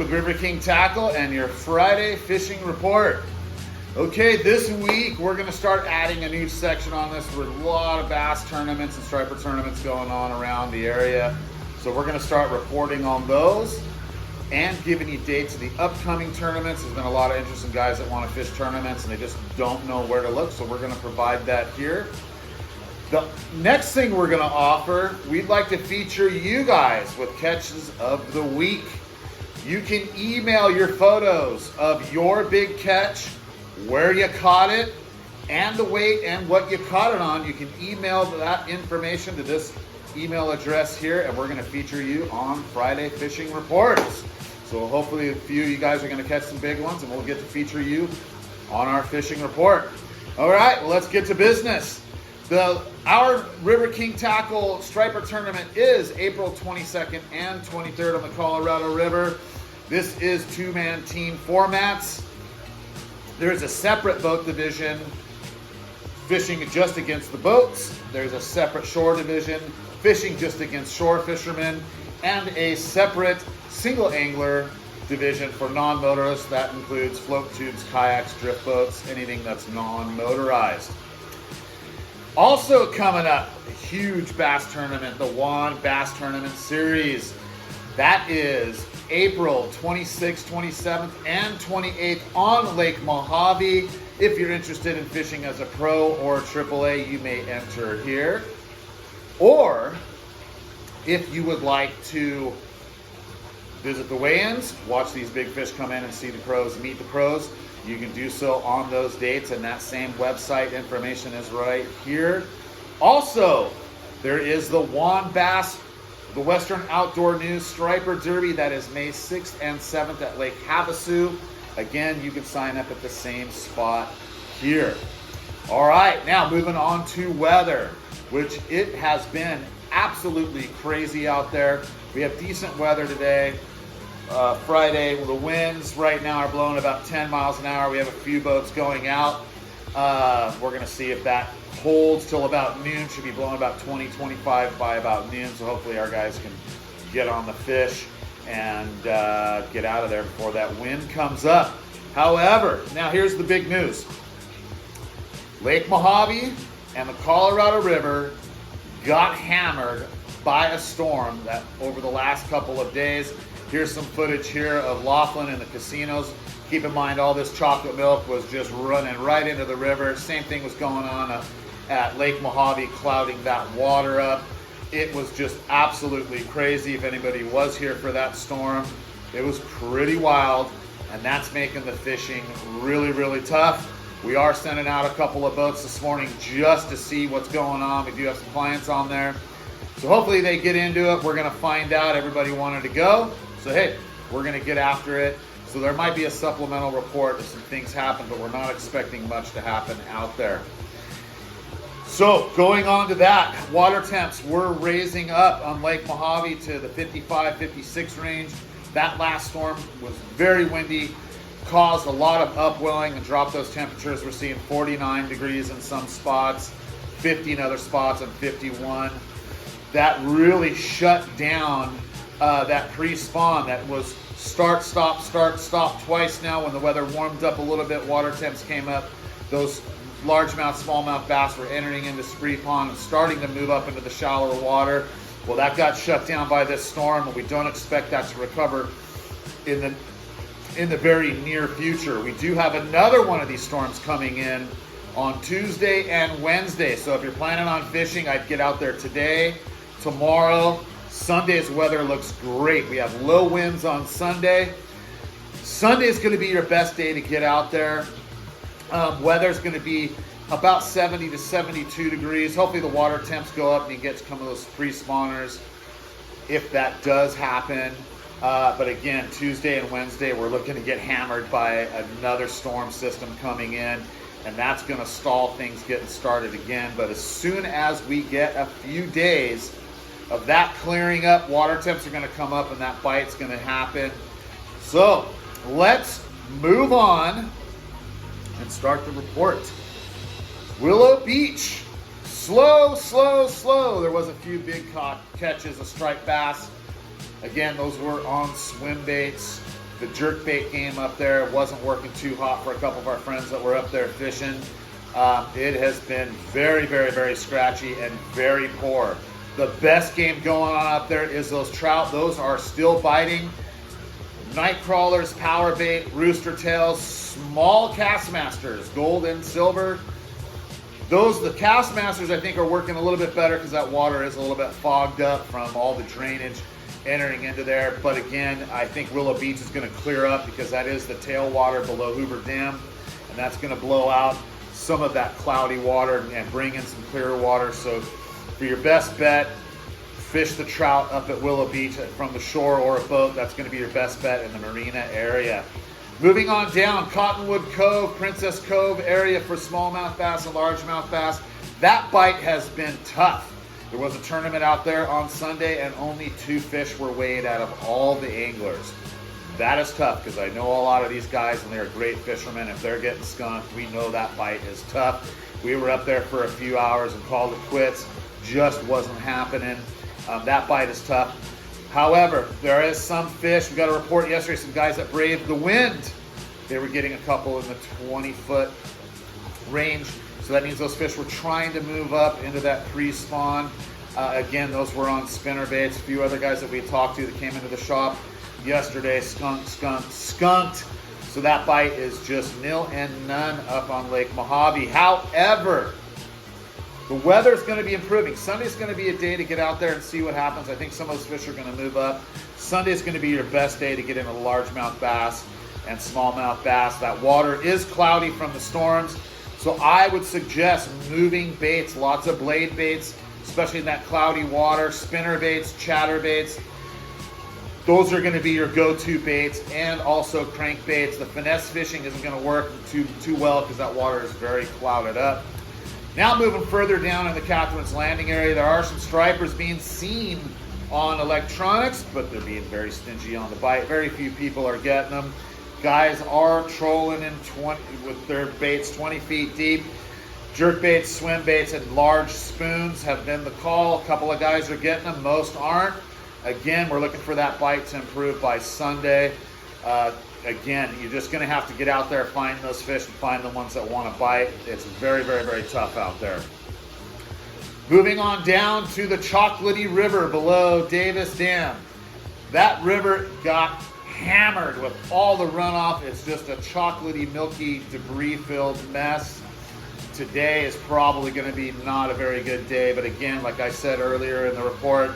with River King Tackle and your Friday fishing report. Okay, this week we're going to start adding a new section on this with a lot of bass tournaments and striper tournaments going on around the area. So we're going to start reporting on those and giving you dates of the upcoming tournaments. There's been a lot of interesting guys that want to fish tournaments and they just don't know where to look, so we're going to provide that here. The next thing we're going to offer, we'd like to feature you guys with catches of the week. You can email your photos of your big catch, where you caught it, and the weight and what you caught it on. You can email that information to this email address here, and we're going to feature you on Friday Fishing Reports. So hopefully a few of you guys are going to catch some big ones, and we'll get to feature you on our fishing report. All right, well, let's get to business. Our River King Tackle Striper Tournament is April 22nd and 23rd on the Colorado River. This is two-man team formats. There's a separate boat division fishing just against the boats. There's a separate shore division fishing just against shore fishermen, and a separate single angler division for non-motorists. That includes float tubes, kayaks, drift boats, anything that's non-motorized. Also coming up, a huge bass tournament, the Juan Bass Tournament Series. That is April 26th, 27th, and 28th on Lake Mojave. If you're interested in fishing as a pro or AAA, you may enter here. Or if you would like to visit the weigh-ins, watch these big fish come in and see the pros, meet the pros, you can do so on those dates, and that same website information is right here. Also, there is the Juan Bass, the Western Outdoor News Striper Derby. That is May 6th and 7th at Lake Havasu. Again, you can sign up at the same spot here. All right, now moving on to weather, which it has been absolutely crazy out there. We have decent weather today. Friday, the winds right now are blowing about 10 miles an hour. We have a few boats going out. We're going to see if that holds till about noon. Should be blowing about 20, 25 by about noon. So hopefully our guys can get on the fish and get out of there before that wind comes up. However, now here's the big news. Lake Mojave and the Colorado River got hammered by a storm that over the last couple of days. Here's some footage here of Laughlin and the casinos. Keep in mind, all this chocolate milk was just running right into the river. Same thing was going on at Lake Mojave, clouding that water up. It was just absolutely crazy. If anybody was here for that storm, it was pretty wild, and that's making the fishing really, really tough. We are sending out a couple of boats this morning just to see what's going on. We do have some clients on there. So hopefully they get into it. We're going to find out. Everybody wanted to go. So hey, we're going to get after it. So there might be a supplemental report if some things happen, but we're not expecting much to happen out there. So going on to that, water temps were raising up on Lake Mojave to the 55, 56 range. That last storm was very windy, caused a lot of upwelling and dropped those temperatures. We're seeing 49 degrees in some spots, 50 in other spots, and 51. That really shut down that pre-spawn. That was start, stop twice now. When the weather warmed up a little bit, water temps came up. Those largemouth, smallmouth bass were entering into pre-spawn and starting to move up into the shallower water. Well, that got shut down by this storm, and we don't expect that to recover in the very near future. We do have another one of these storms coming in on Tuesday and Wednesday. So if you're planning on fishing, I'd get out there today, tomorrow. Sunday's weather looks great. We have low winds on Sunday. Sunday's going to be your best day to get out there. Weather's going to be about 70 to 72 degrees. Hopefully the water temps go up and you get some of those pre-spawners if that does happen. But again, Tuesday and Wednesday, we're looking to get hammered by another storm system coming in, and that's going to stall things getting started again. But as soon as we get a few days of that clearing up, water temps are going to come up and that bite's going to happen. So let's move on and start the report. Willow Beach, slow. There was a few big catches of striped bass. Again, those were on swim baits. The jerkbait game up there wasn't working too hot for a couple of our friends that were up there fishing. It has been very, very, very scratchy and very poor. The best game going on up there is those trout. Those are still biting. Night crawlers, power bait, rooster tails, small Castmasters, gold and silver. The Castmasters I think are working a little bit better because that water is a little bit fogged up from all the drainage entering into there. But again, I think Willow Beach is going to clear up because that is the tailwater below Hoover Dam, and that's going to blow out some of that cloudy water and bring in some clearer water. So for your best bet, fish the trout up at Willow Beach from the shore or a boat. That's going to be your best bet in the marina area. Moving on down, Cottonwood Cove, Princess Cove area for smallmouth bass and largemouth bass. That bite has been tough. There was a tournament out there on Sunday and only 2 fish were weighed out of all the anglers. That is tough because I know a lot of these guys and they're great fishermen. If they're getting skunked, we know that bite is tough. We were up there for a few hours and called it quits. Just wasn't happening. That bite is tough. However, there is some fish. We got a report yesterday, some guys that braved the wind. They were getting a couple in the 20-foot range. So that means those fish were trying to move up into that pre-spawn. Again, those were on spinner baits. A few other guys that we talked to that came into the shop yesterday, skunked. So that bite is just nil and none up on Lake Mojave. However, the weather's going to be improving. Sunday's going to be a day to get out there and see what happens. I think some of those fish are going to move up. Sunday's going to be your best day to get into the largemouth bass and smallmouth bass. That water is cloudy from the storms. So I would suggest moving baits, lots of blade baits, especially in that cloudy water, spinner baits, chatter baits. Those are going to be your go-to baits, and also crank baits. The finesse fishing isn't going to work too well because that water is very clouded up. Now moving further down in the Catherine's Landing area, there are some stripers being seen on electronics, but they're being very stingy on the bite. Very few people are getting them. Guys are trolling with their baits 20 feet deep. Jerk baits, swim baits, and large spoons have been the call. A couple of guys are getting them, most aren't. Again, we're looking for that bite to improve by Sunday. Again, you're just going to have to get out there, find those fish, and find the ones that want to bite. It's very, very, very tough out there. Moving on down to the Chocolatey River below Davis Dam. That river got hammered with all the runoff. It's just a chocolatey, milky, debris-filled mess. Today is probably going to be not a very good day, but again, like I said earlier in the report,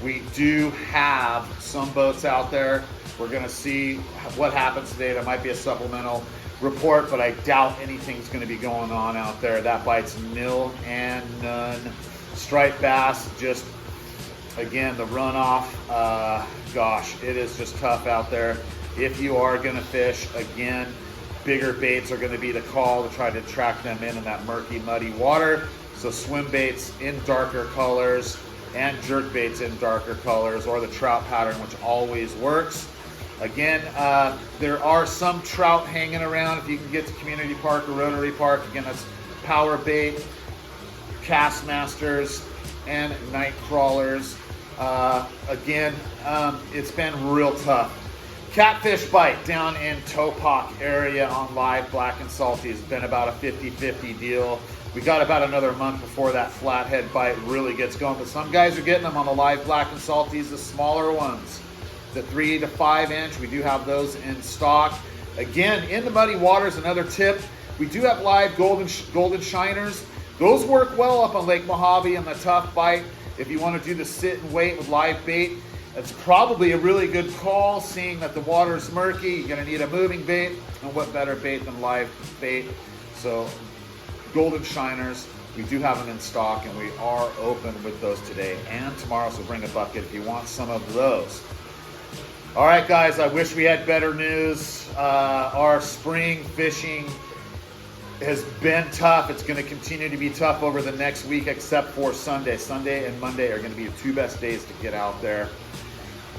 we do have some boats out there. We're going to see what happens today. There might be a supplemental report, but I doubt anything's going to be going on out there. That bite's nil and none. Striped bass, just, again, the runoff. Gosh, it is just tough out there. If you are going to fish, again, bigger baits are going to be the call to try to track them in that murky, muddy water. So swim baits in darker colors and jerk baits in darker colors, or the trout pattern, which always works. Again, there are some trout hanging around. If you can get to Community Park or Rotary Park, again, that's power bait, Castmasters, and night crawlers. Again, it's been real tough. Catfish bite down in Topak area on live black and salty has been about a 50-50 deal. We got about another month before that flathead bite really gets going, but some guys are getting them on the live black and salties, the smaller ones, the 3 to 5 inch. We do have those in stock. Again, in the muddy waters, another tip, we do have live golden shiners. Those work well up on Lake Mojave on the tough bite. If you want to do the sit and wait with live bait, that's probably a really good call, seeing that the water is murky. You're going to need a moving bait, and what better bait than live bait? So golden shiners, we do have them in stock, and we are open with those today and tomorrow, so bring a bucket if you want some of those. All right, guys, I wish we had better news. Our spring fishing has been tough. It's going to continue to be tough over the next week, except for Sunday. Sunday and Monday are going to be the 2 best days to get out there.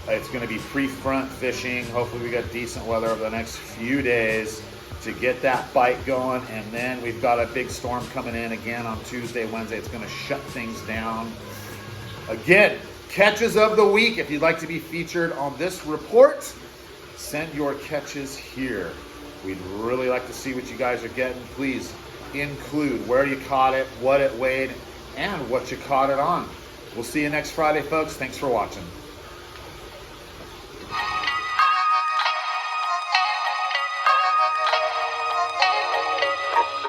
It's going to be pre-front fishing. Hopefully we got decent weather over the next few days to get that bite going. And then we've got a big storm coming in again on Tuesday, Wednesday. It's going to shut things down. Again, catches of the week. If you'd like to be featured on this report, Send your catches here. We'd really like to see what you guys are getting. Please include where you caught it, what it weighed, and what you caught it on. We'll see you next Friday, folks. Thanks for watching.